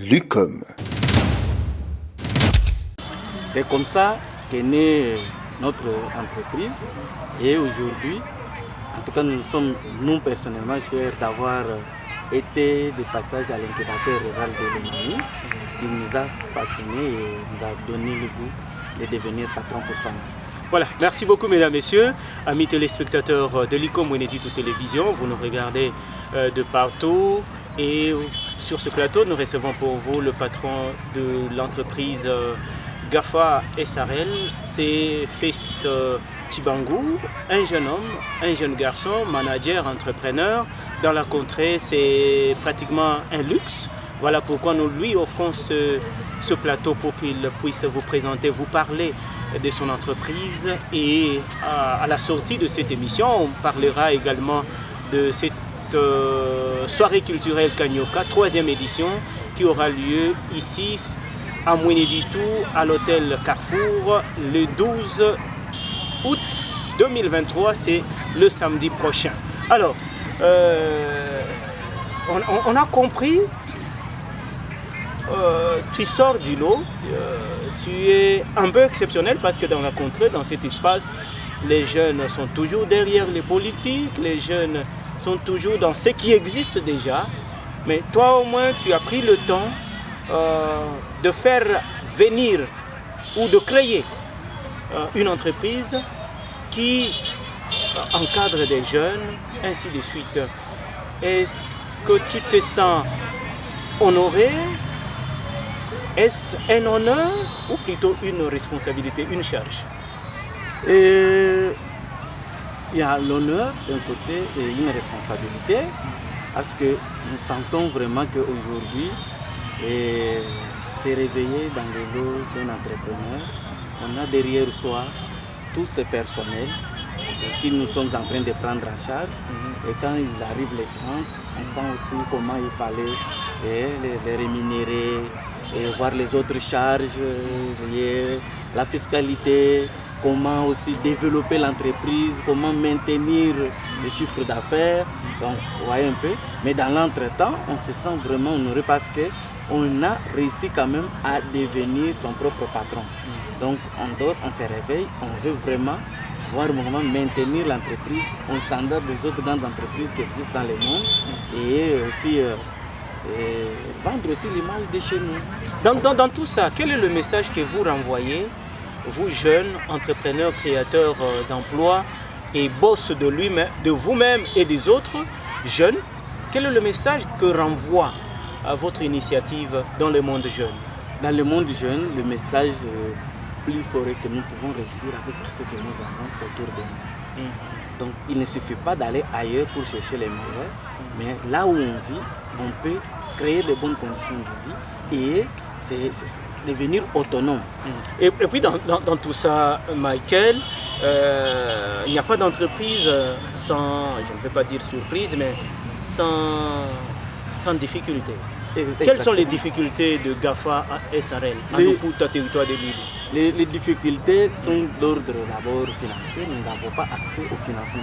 Lucom. C'est comme ça qu'est née notre entreprise et aujourd'hui, en tout cas nous sommes, nous personnellement, fiers d'avoir été de passage à l'incubateur rural de Lomami qui nous a fascinés et nous a donné le goût de devenir patron pour soi-même. Voilà, merci beaucoup mesdames, messieurs, amis téléspectateurs de Lucom Winédito Télévision, vous nous regardez de partout et sur ce plateau nous recevons pour vous le patron de l'entreprise GAFA SARL, c'est Fest Tchibangou, un jeune homme, un jeune garçon, manager, entrepreneur. Dans la contrée, c'est pratiquement un luxe. Voilà pourquoi nous lui offrons ce plateau pour qu'il puisse vous présenter, vous parler de son entreprise. Et à la sortie de cette émission, on parlera également de cette soirée culturelle Kanyoka, 3e édition, qui aura lieu ici à Winédito, à l'hôtel Carrefour, le 12 août 2023, c'est le samedi prochain. Alors, on a compris, tu sors du lot, tu es un peu exceptionnel parce que dans la contrée, dans cet espace, les jeunes sont toujours derrière les politiques, les jeunes sont toujours dans ce qui existe déjà, mais toi au moins tu as pris le temps de faire venir ou de créer une entreprise qui encadre des jeunes, ainsi de suite. Est-ce que tu te sens honoré? Est-ce un honneur ou plutôt une responsabilité, une charge? Il y a l'honneur d'un côté et une responsabilité parce que nous sentons vraiment qu'aujourd'hui, se réveiller dans le lot d'un entrepreneur, on a derrière soi tous ces personnels que nous sommes en train de prendre en charge. Et quand il arrive les 30, on sent aussi comment il fallait les rémunérer, et voir les autres charges, la fiscalité, comment aussi développer l'entreprise, comment maintenir le chiffre d'affaires. Donc, vous voyez un peu. Mais dans l'entretemps, on se sent vraiment honoré parce qu'on a réussi quand même à devenir son propre patron. Donc, on dort, on se réveille, on veut vraiment voir vraiment maintenir l'entreprise au standard des autres grandes entreprises qui existent dans le monde et aussi vendre aussi l'image de chez nous. Dans tout ça, quel est le message que vous renvoyez, vous jeunes entrepreneurs, créateurs d'emplois et boss de vous-même et des autres jeunes? Quel est le message que renvoie à votre initiative dans le monde jeune? Dans le monde jeune, le message plus fort est que nous pouvons réussir avec tout ce que nous avons autour de nous. Donc il ne suffit pas d'aller ailleurs pour chercher les meilleurs, mais là où on vit, on peut créer les bonnes conditions de vie et c'est devenir autonome. Et puis dans tout ça, Michael, il n'y a pas d'entreprise sans, je ne vais pas dire surprise, mais sans difficulté. Quelles sont les difficultés de GAFA SARL à Luputa, territoire de l'île? Les difficultés sont d'ordre d'abord financier. Nous n'avons pas accès au financement.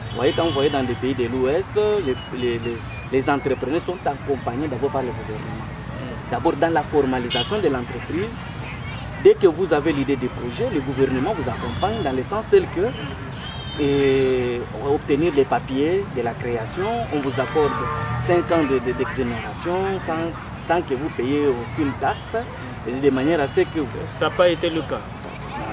Vous voyez, quand vous voyez dans les pays de l'Ouest, les entrepreneurs sont accompagnés d'abord par le gouvernement. D'abord dans la formalisation de l'entreprise, dès que vous avez l'idée de projet, le gouvernement vous accompagne dans le sens tel que obtenir les papiers de la création, on vous accorde 5 ans d'exonération sans que vous payiez aucune taxe, de manière à ce que... Ça n'a pas été le cas.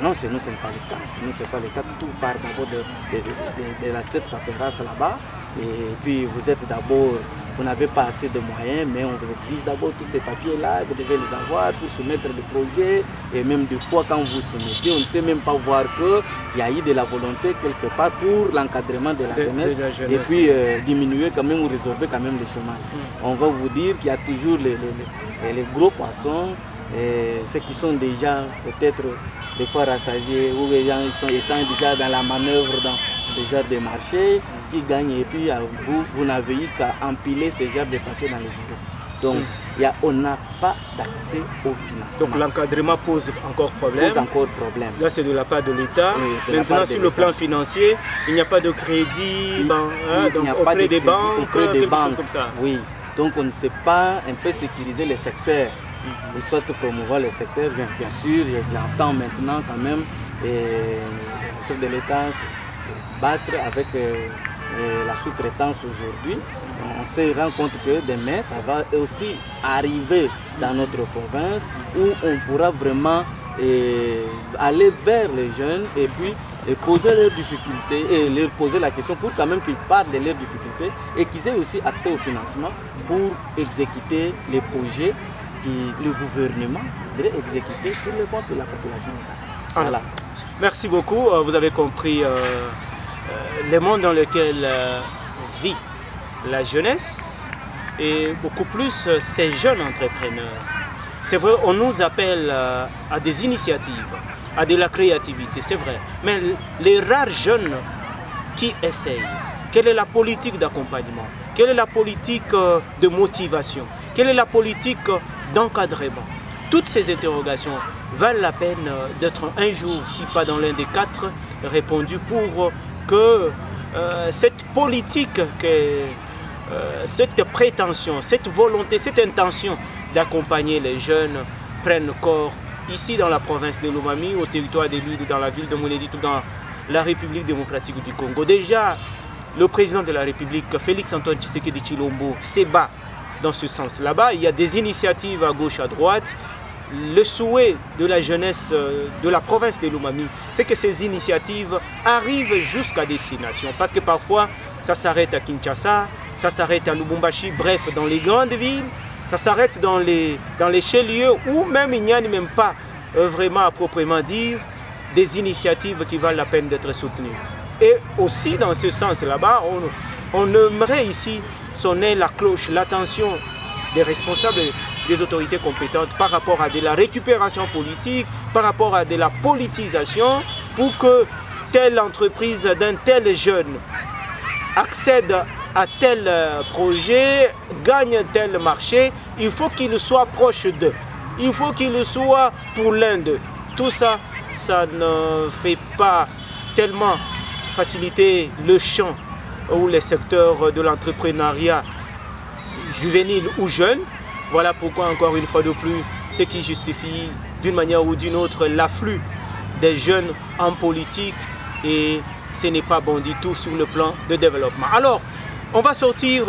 Non, chez nous ce n'est pas le cas. Chez nous ce n'est pas le cas. Tout part d'abord de la tête paperasse là-bas. Et puis vous êtes d'abord, vous n'avez pas assez de moyens, mais on vous exige d'abord tous ces papiers-là, vous devez les avoir pour soumettre le projet. Et même des fois, quand vous soumettez, on ne sait même pas voir qu'il y a eu de la volonté quelque part pour l'encadrement de la jeunesse. Et puis diminuer quand même ou résorber quand même le chômage. On va vous dire qu'il y a toujours les gros poissons, ceux qui sont déjà peut-être des fois rassasiés ou les gens étant déjà dans la manœuvre dans ce genre de marché qui gagnent et puis vous n'avez eu qu'à empiler ce genre de papiers dans les bureaux. Donc on n'a pas d'accès au financement. Donc l'encadrement pose encore problème. Là c'est de la part de l'État. Oui, maintenant sur le plan financier, il n'y a pas de crédit auprès des banques, comme ça. Oui. Donc on ne sait pas un peu sécuriser les secteurs, ou soit promouvoir les secteurs. Bien sûr, j'entends maintenant quand même le chef de l'État se battre avec la sous-traitance aujourd'hui. On se rend compte que demain, ça va aussi arriver dans notre province où on pourra vraiment aller vers les jeunes et puis poser leurs difficultés et leur poser la question pour quand même qu'ils parlent de leurs difficultés et qu'ils aient aussi accès au financement pour exécuter les projets que le gouvernement voudrait exécuter pour le compte de la population. Voilà. Merci beaucoup. Vous avez compris le monde dans lequel vit la jeunesse et beaucoup plus ces jeunes entrepreneurs. C'est vrai, on nous appelle à des initiatives, à de la créativité, c'est vrai. Mais les rares jeunes qui essayent, quelle est la politique d'accompagnement? Quelle est la politique de motivation? Quelle est la politique d'encadrement? Toutes ces interrogations valent la peine d'être un jour, si pas dans l'un des quatre, répondues pour que cette politique, cette prétention, cette volonté, cette intention d'accompagner les jeunes prennent corps ici dans la province de Lomami, au territoire de l'île, dans la ville de Mweneditu, dans la République démocratique du Congo. Déjà, le président de la République, Félix Antoine Tshisekedi Tshilombo, se bat dans ce sens. Là-bas, il y a des initiatives à gauche, à droite. Le souhait de la jeunesse de la province de Lomami, c'est que ces initiatives arrivent jusqu'à destination. Parce que parfois, ça s'arrête à Kinshasa, ça s'arrête à Lubumbashi, bref, dans les grandes villes, ça s'arrête dans les chefs-lieux où même il n'y a même pas vraiment à proprement dire des initiatives qui valent la peine d'être soutenues. Et aussi dans ce sens là-bas, on aimerait ici sonner la cloche, l'attention des responsables, des autorités compétentes par rapport à de la récupération politique, par rapport à de la politisation, pour que telle entreprise d'un tel jeune accède à tel projet, gagne tel marché, il faut qu'il soit proche d'eux. Il faut qu'il soit pour l'un d'eux. Tout ça, ça ne fait pas tellement faciliter le champ ou les secteurs de l'entrepreneuriat juvénile ou jeune. Voilà pourquoi, encore une fois de plus, ce qui justifie d'une manière ou d'une autre l'afflux des jeunes en politique, et ce n'est pas bon du tout sur le plan de développement. Alors, on va sortir,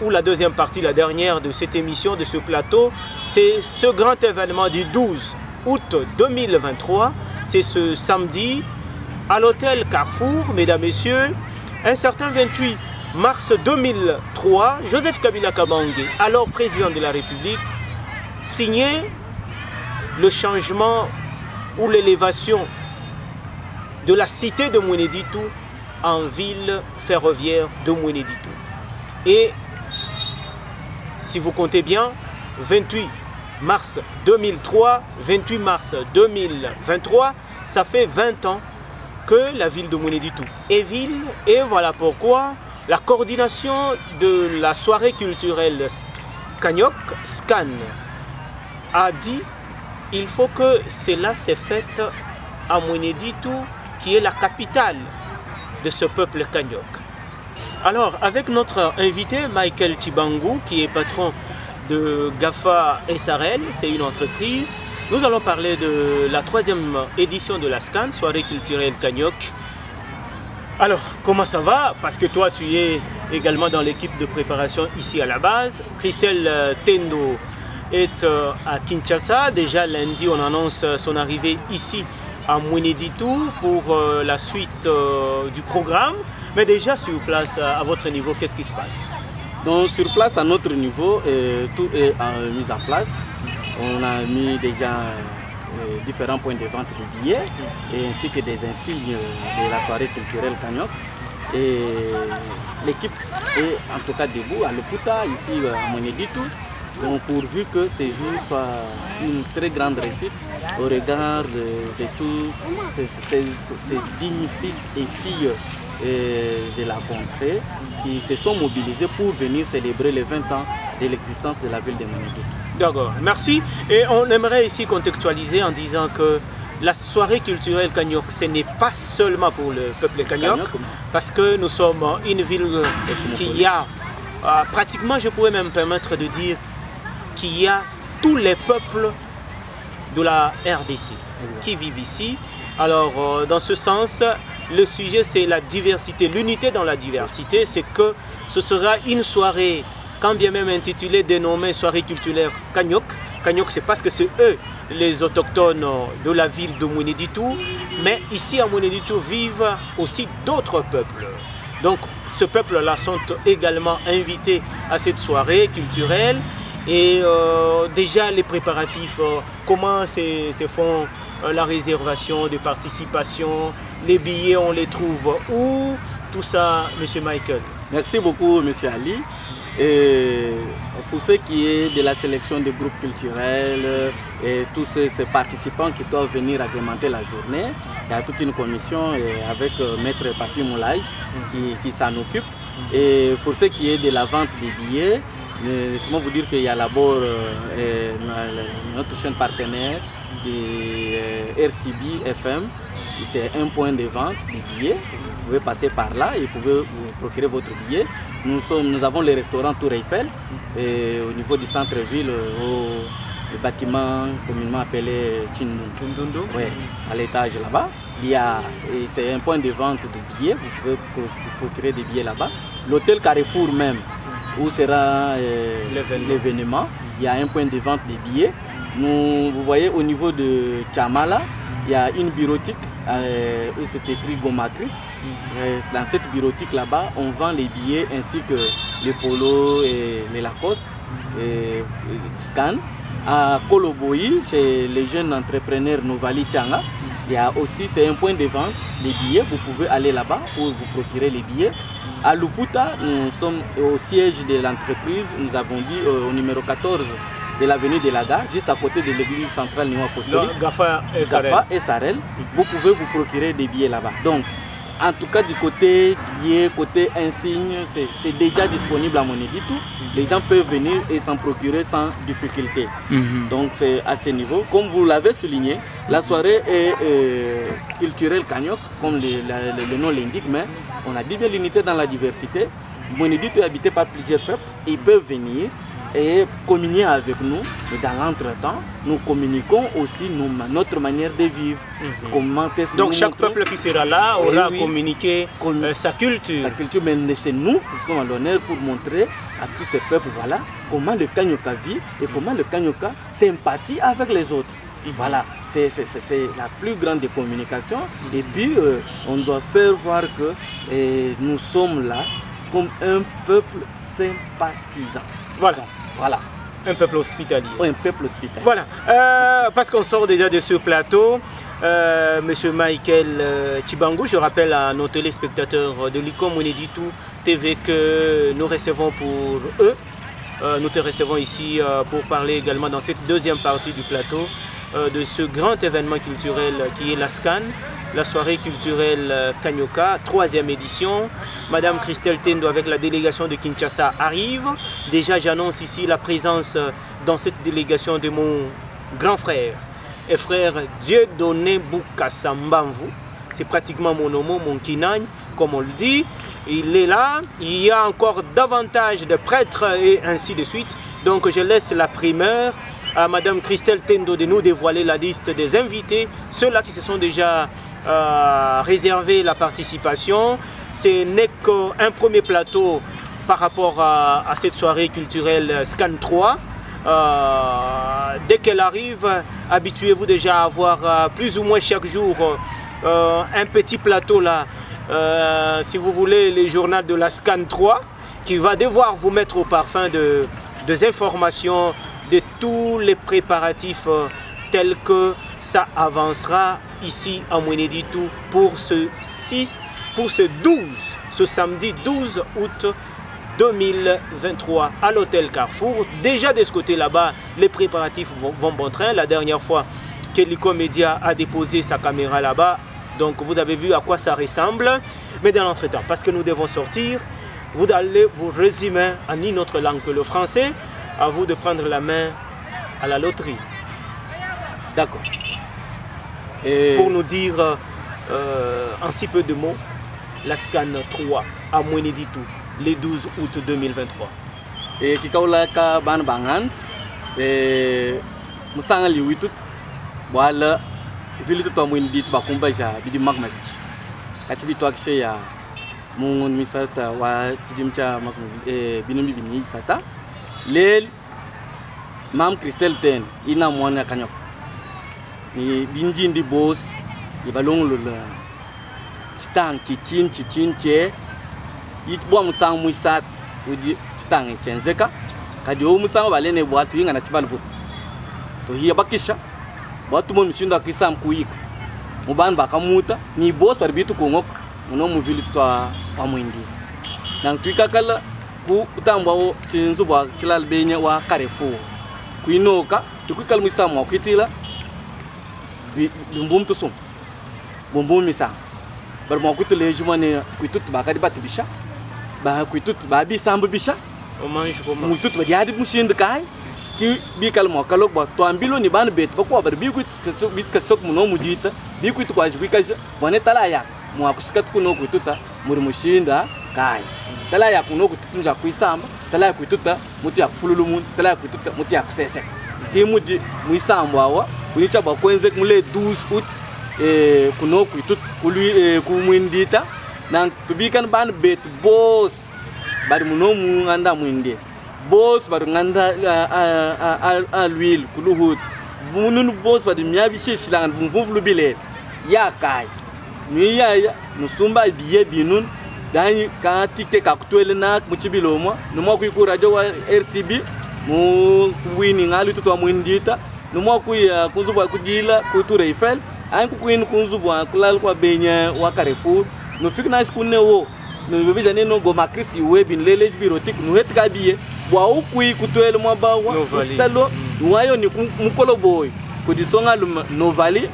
ou la deuxième partie, la dernière de cette émission, de ce plateau, c'est ce grand événement du 12 août 2023. C'est ce samedi à l'hôtel Carrefour, mesdames, messieurs, un certain 28 mars 2003, Joseph Kabila Kabange, alors président de la République, signait le changement ou l'élévation de la cité de Mweneditu en ville ferroviaire de Mweneditu. Et si vous comptez bien, 28 mars 2003, 28 mars 2023, ça fait 20 ans que la ville de Mweneditu est ville, et voilà pourquoi la coordination de la soirée culturelle Kanyok, SCAN, a dit il faut que cela se fasse à Mweneditu, qui est la capitale de ce peuple Kanyok. Alors, avec notre invité Michael Chibangu, qui est patron de GAFA SRL, c'est une entreprise, nous allons parler de la 3e édition de la SCAN, soirée culturelle Kanyok. Alors, comment ça va? Parce que toi, tu es également dans l'équipe de préparation ici à la base. Christelle Tendo est à Kinshasa. Déjà lundi, on annonce son arrivée ici à Mweneditu pour la suite du programme. Mais déjà sur place, à votre niveau, qu'est-ce qui se passe? Donc sur place, à notre niveau, tout est mis en place. On a mis déjà différents points de vente de billets, et ainsi que des insignes de la soirée culturelle Kanyok. Et l'équipe est en tout cas debout à Loputa, ici à Mweneditu. Donc pourvu que ce jour soit une très grande réussite au regard de tous ces dignes fils et filles de la contrée qui se sont mobilisés pour venir célébrer les 20 ans de l'existence de la ville de Mweneditu. D'accord, merci. Et on aimerait ici contextualiser en disant que la soirée culturelle Kanyok, ce n'est pas seulement pour le peuple Kanyok, parce que nous sommes une ville qui a pratiquement, je pourrais même me permettre de dire qu'il y a tous les peuples de la RDC qui vivent ici. Alors, dans ce sens, le sujet, c'est la diversité, l'unité dans la diversité. C'est que ce sera une soirée, quand bien même intitulée, dénommée soirée culturelle Kanyok. Kanyok, c'est parce que c'est eux, les autochtones de la ville de Mweneditu. Mais ici, à Mweneditu, vivent aussi d'autres peuples. Donc, ce peuple-là sont également invités à cette soirée culturelle. Et déjà, les préparatifs, comment se font la réservation de participation, les billets, on les trouve où? Tout ça, M. Michael. Merci beaucoup, M. Ali. Et pour ce qui est de la sélection des groupes culturels et tous ces participants qui doivent venir agrémenter la journée, il y a toute une commission avec Maître Papi Moulage qui s'en occupe. Et pour ce qui est de la vente des billets, laissez-moi vous dire qu'il y a d'abord notre chaîne partenaire qui est RCB FM. C'est un point de vente des billets. Vous pouvez passer par là et vous pouvez vous procurer votre billet. Nous avons le restaurant Tour Eiffel et au niveau du centre-ville, le bâtiment communément appelé Chindundu, à l'étage là-bas. C'est un point de vente de billets. Vous pouvez vous procurer des billets là-bas. L'hôtel Carrefour même, où sera l'événement, il y a un point de vente des billets. Vous voyez au niveau de Chamala, il y a une bureautique où c'est écrit Gomatrice. Dans cette bureautique là-bas, on vend les billets ainsi que les polos et les Lacoste et Scan. À Koloboyi, chez les jeunes entrepreneurs Novali Tchanga, il y a aussi, c'est un point de vente des billets. Vous pouvez aller là-bas pour vous procurer les billets. À Luputa, nous sommes au siège de l'entreprise, nous avons dit au numéro 14 de l'avenue de la Gare, juste à côté de l'église centrale néo-apostolique, Gafa et Sarel. Vous pouvez vous procurer des billets là-bas. Donc, en tout cas, du côté billets, côté insignes, c'est déjà disponible à Mweneditu. Les gens peuvent venir et s'en procurer sans difficulté. Donc, c'est à ce niveau. Comme vous l'avez souligné, la soirée est culturelle Kanyok, comme le nom l'indique, mais on a dit bien l'unité dans la diversité. Mweneditu est habité par plusieurs peuples. Ils peuvent venir et communier avec nous, mais dans l'entretemps, nous communiquons aussi notre manière de vivre. Donc chaque peuple qui sera là aura communiqué sa culture. Sa culture, mais c'est nous qui sommes à l'honneur pour montrer à tous ces peuples, voilà, comment le Kanyoka vit et comment le Kanyoka sympathie avec les autres. Voilà, c'est la plus grande des communications. Et puis, on doit faire voir que nous sommes là comme un peuple sympathisant. Voilà. Un peuple hospitalier. Un peuple hospitalier. Voilà. Parce qu'on sort déjà de ce plateau, Monsieur Michael Tchibango, je rappelle à nos téléspectateurs de l'ICOM Mweneditu TV que nous recevons pour eux. Nous te recevons ici pour parler également dans cette deuxième partie du plateau de ce grand événement culturel qui est la SCAN, la soirée culturelle Kanyoka, 3e édition. Madame Christelle Tendo avec la délégation de Kinshasa arrive. Déjà, j'annonce ici la présence dans cette délégation de mon grand frère et frère Dieudonné Boukassambanvou. C'est pratiquement mon homo, mon kinagne, comme on le dit. Il est là. Il y a encore davantage de prêtres et ainsi de suite. Donc, je laisse la primeur à Madame Christelle Tendo de nous dévoiler la liste des invités, ceux-là qui se sont déjà réservé la participation. Ce n'est qu'un premier plateau par rapport à cette soirée culturelle SCAN 3. Dès qu'elle arrive, habituez-vous déjà à avoir plus ou moins chaque jour un petit plateau là, si vous voulez, les journaux de la SCAN 3 qui va devoir vous mettre au parfum des informations de tous les préparatifs tels que ça avancera ici à Mweneditu pour ce 12, ce samedi 12 août 2023 à l'hôtel Carrefour. Déjà de ce côté là-bas, les préparatifs vont bon train. La dernière fois que l'ICOM Média a déposé sa caméra là-bas, donc vous avez vu à quoi ça ressemble. Mais dans l'entretemps, parce que nous devons sortir, vous allez vous résumer en une autre langue que le français. À vous de prendre la main à la loterie. D'accord. Pour nous dire en si peu de mots, la SCAN 3 à Mweneditu. le 12 août 2023. Et qui kaula ka ban bangant et musanga liwi tout wala vile to mwindi ba kumba ja bidi magmati kati bi to akshe ya mungun misata wa tidimcha mak binumi bini sata lel mam Christelle ten ina mwana kanyok ni binji ndi boss ibalong lula stang chichin che it bo musang muisat udi stang chenzeka kadi o musang balene bwatu yinga na tibalbut to hiya bakisha batu mo mishinda kisam kuika muban bakamuta ni boss barbitu kongok uno muvili twa pamwindi nang tuika kala ku utamba o chinzu bwa chilal benya wa Carrefour kuinoka tukwikal misam wa kwitila bumbum to sum bumbum misam bar mo kutu lejumane kuitut ba kadi batibisha ba kuitut ba bi sambu bisha On mange comment? Mutut ba diadi mushin de kai ki bi kal mo kalok ba to ambilo ni ban bet ba ko bar bi kuit ka sok muno mudita bi kuit ko ajbi ka bone tala ya mo akuskat kuno kuituta muri mushinda kai tala ya kuno kutunja kuisamba tala ya kuituta muti ya kufululu mun tala ya kuituta muti ya kusese ti mudi muisamba wa kunicha ba kwenze mule 12 août kuno kuitut kului kumwindita nang tubikan ban bet boss bar muno mu nganda mwinde boss bar nganda a l'huile kuluhut bunun boss bar miabi sheshilangan bumvuvlu bile ya kai ni ya musumba biye binun dani ka tike ka kutwele na muchibiloma numo ku radio wa RCB mu winning ali tutwa mwindita numo ku ya kunzubwa kujila ku Tour Eiffel an ku kuin kunzubwa kulal kwa benya wa Carrefour no fikna skune wo no bebija neno go makrisi we bin lele birotik no hetka biye bwa ukui kutwele mo ba wa talo wayo ni mukolo boy ku disonga Novali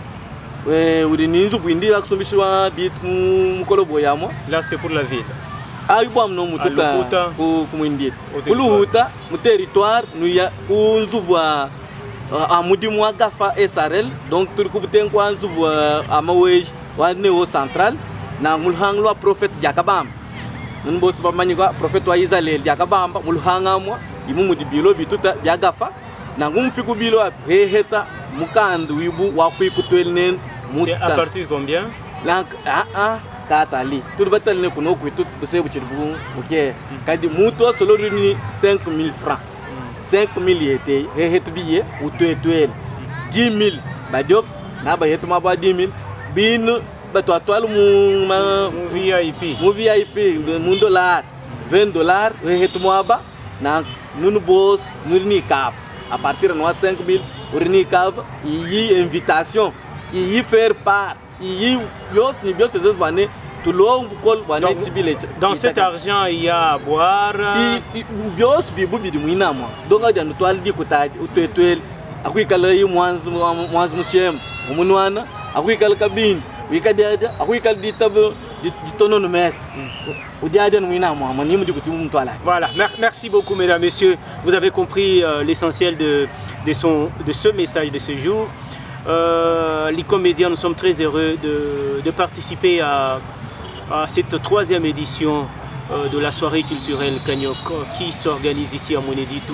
uri ninzu bwindi akusumbishwa bit mukolo boy yamo. Là c'est pour la ville. Ayi bwa mno mututa ku mwindi kuluhuta mu territoire nu ya kunzubwa amudi mwa gafa SRL donc turkubten kwa nzubwa amawej wa neo central na mulhanglo prophet Jakabam nun bos ba manyiga prophet wa Israel Jakabam mulhanga mwa imumudi bilo bituta ya gafa na ngumfiku bilo heheta mukandu wibu wa kuikutwelnen musta. C'est à partir de combien? Là katali tout batal ne kuno kuitut busebu chirbu ok kadi muto solo ni 5000 francs 5000 yete hehet biye utwetwel 10000 badiok na ba yetu ma ba 10000 bin bato atwal mu VIP mu dollar $20 hehet mo aba na nunu boss nurni cap à partir de 5000 urni cap yi invitation yi faire part yi bios ni bios ces bané tout long kol bané tibile. Dans cet argent il y a à boire bios bibu bidi muina mo donc adi no toal di kutadi utwetwel akwikala yi mwanz mushem umunwana akwikala kabindi wikadiada akwikala di tabo di tono no mes udiada no muina mo amani mu di kuti mu toala. Voilà, merci beaucoup mesdames messieurs, vous avez compris l'essentiel de ce message de ce jour. L'ICOM Média, nous sommes très heureux de participer à cette troisième édition de la soirée culturelle Kanyok qui s'organise ici à Mweneditu,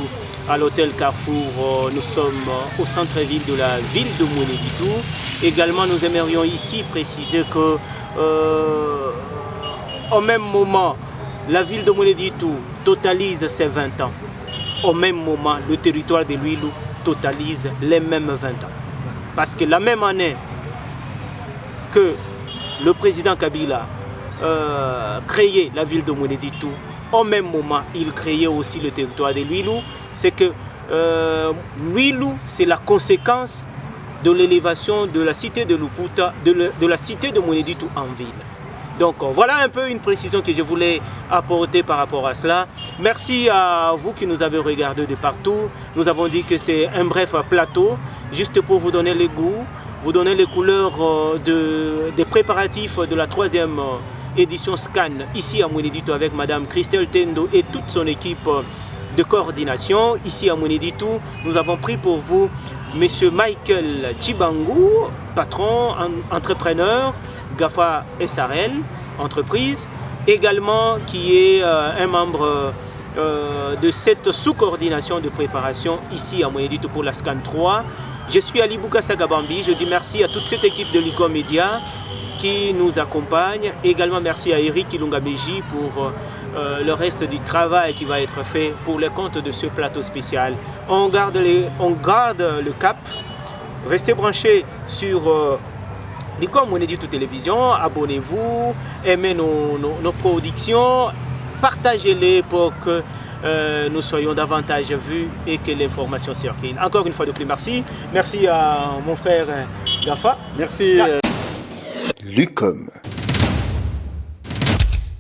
à l'hôtel Carrefour. Nous sommes au centre-ville de la ville de Mweneditu. Également, nous aimerions ici préciser que au même moment, la ville de Mweneditu totalise ses 20 ans. Au même moment, le territoire de Luilu totalise les mêmes 20 ans. Parce que la même année que le président Kabila créait la ville de Mweneditu, au même moment, il créait aussi le territoire de Luilu. C'est que Luilu, c'est la conséquence de l'élévation de la cité de Luputa, de la cité de Mweneditu en ville. Donc voilà un peu une précision que je voulais apporter par rapport à cela. Merci à vous qui nous avez regardé de partout. Nous avons dit que c'est un bref plateau, juste pour vous donner les goûts, vous donner les couleurs des préparatifs de la troisième édition SCAN ici à Mweneditu avec Madame Christelle Tendo et toute son équipe de coordination. Ici à Mweneditu, nous avons pris pour vous Monsieur Michael Chibangu, patron, entrepreneur, GAFA SRL, entreprise, également qui est un membre de cette sous-coordination de préparation ici à Moyenditu pour la SCAN 3. Je suis Ali Boukassa Gabambi, je dis merci à toute cette équipe de l'ICOM Média qui nous accompagne. Également merci à Eric Ilungabeji pour le reste du travail qui va être fait pour les comptes de ce plateau spécial. On garde le cap. Restez branchés sur l'ICOM Moyenditu Télévision. Abonnez-vous, aimez nos productions, partagez-les pour que nous soyons davantage vus et que l'information circule. Encore une fois de plus, merci. Merci à mon frère Gafa. Merci. L'ICOM.